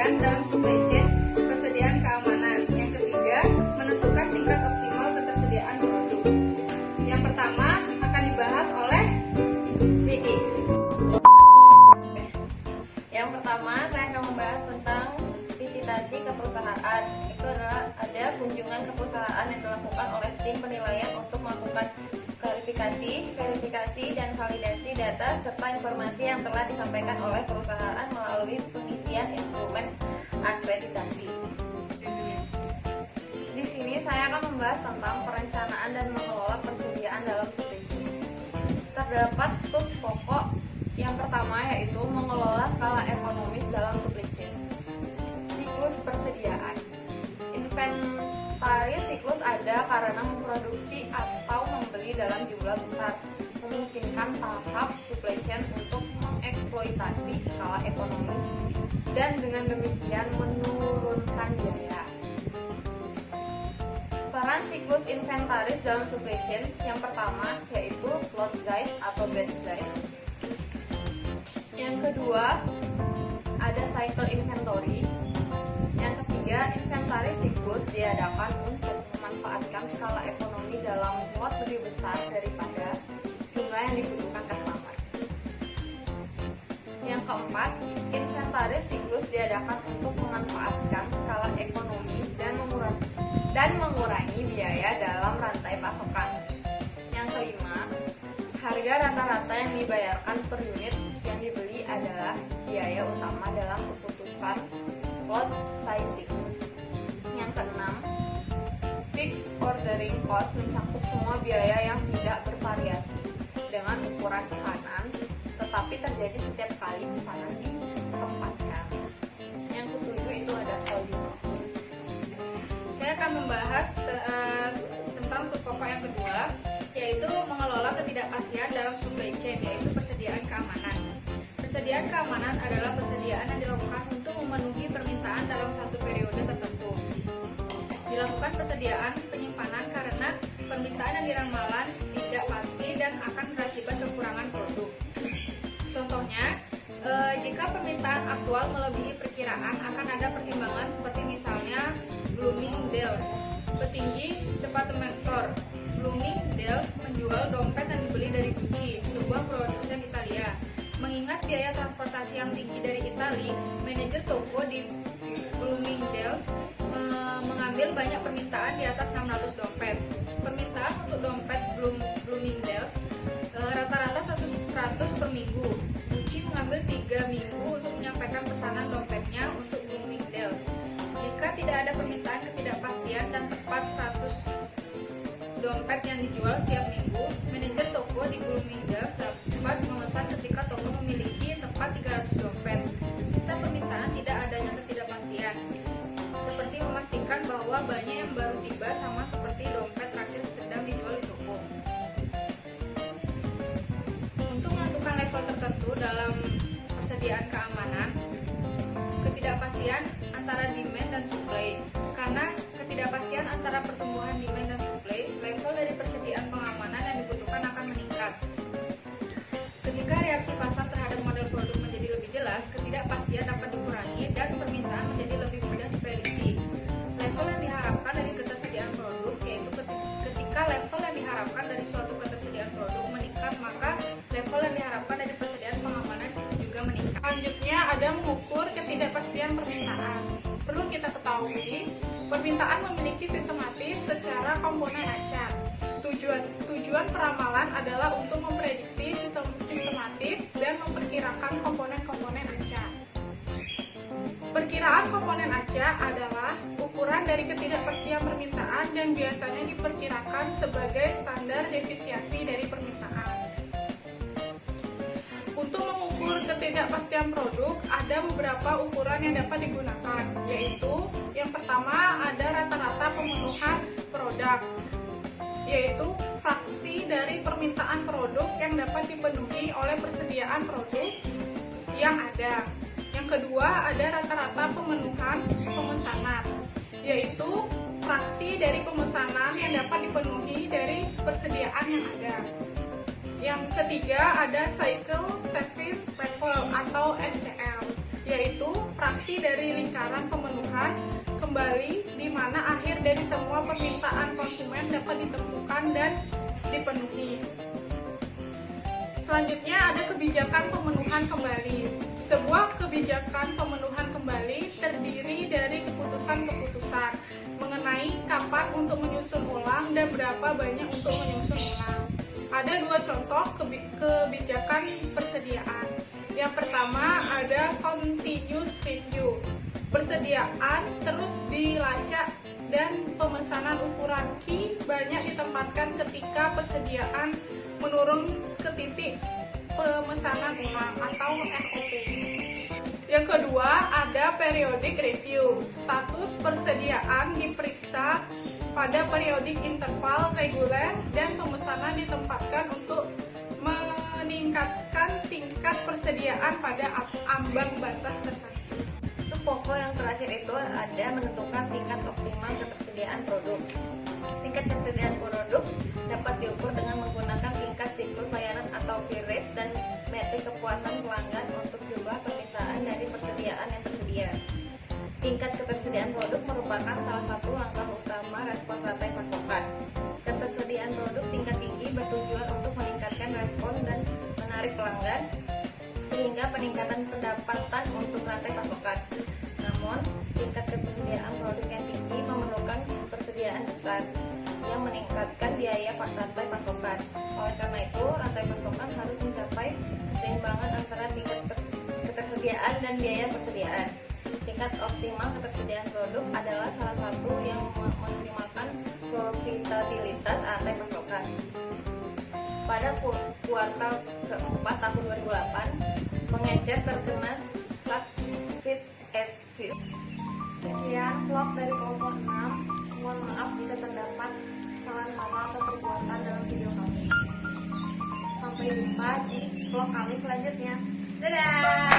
ketidakpastian dalam supply chain persediaan keamanan. Yang ketiga, menentukan tingkat optimal ketersediaan produk. Yang pertama akan dibahas oleh Vicky. Yang pertama, saya akan membahas tentang visitasi ke perusahaan. Itu adalah ada kunjungan ke perusahaan yang dilakukan oleh tim penilaian untuk melakukan verifikasi dan validasi data serta informasi yang telah disampaikan oleh perusahaan melalui pengisian instrumen akreditasi. Di sini saya akan membahas tentang perencanaan dan mengelola persediaan dalam supply chain. Terdapat sub pokok yang pertama yaitu mengelola skala ekonomis dalam supply chain. Siklus persediaan. Inventaris siklus ada karena memproduksi atau membeli dalam jumlah besar, memungkinkan tahap supply chain untuk mengeksploitasi skala ekonomi dan dengan demikian menurunkan biaya. Peran siklus inventaris dalam supply chain yang pertama yaitu lot size atau batch size. Yang kedua ada cycle inventory. Yang ketiga, inventaris siklus diadakan untuk memanfaatkan skala ekonomi dalam lot lebih besar daripada jumlah yang dibutuhkan customer. Yang keempat, inventaris siklus diadakan untuk memanfaatkan skala ekonomi dan mengurangi biaya dalam rantai pasokan. Yang kelima, harga rata-rata yang dibayarkan per unit yang dibeli adalah biaya utama dalam keputusan lot sizing. Yang keenam, fixed ordering cost mencakup semua biaya yang tidak bervariasi dengan ukuran pesanan, tetapi terjadi setiap kali pesanan ditempatkan. Yang ketujuh itu ada volume. Saya akan membahas tentang subpokok yang kedua, yaitu mengelola ketidakpastian dalam supply chain, yaitu persediaan keamanan. Persediaan keamanan adalah persediaan yang dilakukan untuk memenuhi permintaan dalam satu periode tertentu. Dilakukan persediaan penyimpanan karena permintaan yang diramalan tidak pasti dan akan berakibat kekurangan produk. Contohnya, jika permintaan aktual melebihi perkiraan, akan ada pertimbangan seperti misalnya Bloomingdale's, petinggi departemen store. Bloomingdale's menjual dompet yang dibeli dari Gucci, sebuah produsen Italia. Mengingat biaya transportasi yang tinggi dari Italia, manajer toko di Bloomingdale's mengambil banyak permintaan di atas 600 dompet. Permintaan untuk dompet Bloomingdale's rata-rata 100 per minggu. Gucci mengambil 3 minggu untuk menyampaikan pesanan dompetnya untuk Bloomingdale's. Jika tidak ada permintaan ketidakpastian dan tepat 100 dompet yang dijual setiap minggu, manajer toko di Bloomingdale's dapat memesan ketika toko memiliki tepat 300 dompet. Sisa permintaan tidak adanya ketidakpastian, seperti memastikan bahwa banyak yang baru tiba sama seperti dompet terakhir sedang dijual di toko. Untuk menentukan level tertentu dalam persediaan keamanan, ketidakpastian antara demand dan supply. Karena ketidakpastian antara pertumbuhan demand dan supply, level dari persediaan pengamanan yang dibutuhkan akan meningkat. Ketika reaksi pasar terhadap model produk menjadi lebih jelas, ketidakpastian dapat dikurangi dan permintaan menjadi lebih mudah diprediksi. Level yang diharapkan dari ketersediaan produk, yaitu ketika level yang diharapkan dari suatu ketersediaan produk meningkat, maka level yang diharapkan dari persediaan pengamanan juga meningkat. Selanjutnya ada mengukur ketidakpastian permintaan. Perlu kita ketahui, permintaan memiliki sistematis secara komponen acak. Tujuan peramalan adalah untuk memprediksi sistematis dan memperkirakan komponen-komponen acak. Perkiraan komponen acak adalah ukuran dari ketidakpastian permintaan dan biasanya diperkirakan sebagai standar defisiasi dari permintaan. Untuk mengukur ketidakpastian produk, ada beberapa ukuran yang dapat digunakan, yaitu yang pertama ada rata-rata pemenuhan produk, yaitu fraksi dari permintaan produk yang dapat dipenuhi oleh persediaan produk yang ada. Yang kedua ada rata-rata pemenuhan pemesanan, yaitu fraksi dari pemesanan yang dapat dipenuhi dari persediaan yang ada. Yang ketiga ada cycle service level atau SCL, yaitu fraksi dari lingkaran pemenuhan kembali di mana akhir dari semua permintaan konsumen dapat ditemukan dan dipenuhi. Selanjutnya ada kebijakan pemenuhan kembali. Sebuah kebijakan pemenuhan kembali terdiri dari keputusan-keputusan mengenai kapan untuk menyusun ulang dan berapa banyak untuk menyusun ulang. Ada dua contoh kebijakan persediaan. Yang pertama ada continuous review. Persediaan terus dilacak dan pemesanan ukuran key banyak ditempatkan ketika persediaan menurun ke titik pemesanan ulang atau SOP. Yang kedua ada periodic review. Status persediaan diperiksa pada periodik interval reguler dan pemesanan ditempatkan untuk meningkatkan tingkat persediaan pada ambang batas tertentu. Pokok yang terakhir itu ada menentukan tingkat optimal ketersediaan produk. Tingkat ketersediaan produk dapat diukur dengan menggunakan tingkat siklus layanan atau fill rate dan metrik kepuasan pelanggan untuk jumlah permintaan dari persediaan yang tersedia. Tingkat ketersediaan produk merupakan salah satu langkah utama respons rantai pasokan. Ketersediaan produk tingkat tinggi bertujuan untuk meningkatkan respon dan menarik pelanggan sehingga peningkatan pendapatan untuk rantai pasokan. Namun, tingkat ketersediaan produk yang tinggi memerlukan persediaan besar yang meningkatkan biaya rantai pasokan. Oleh karena itu, rantai pasokan harus mencapai keseimbangan antara tingkat ketersediaan dan biaya persediaan. Tingkat optimal ketersediaan produk adalah salah satu yang memaksimalkan profitabilitas rantai pasokan. Pada kuartal keempat tahun 2008, Pengecer terkena Feed Advice. Sekian vlog dari kelompok 6. Mohon maaf jika terdapat kesalahan kata atau perbuatan dalam video kami. Sampai jumpa di vlog kami selanjutnya. Dadah!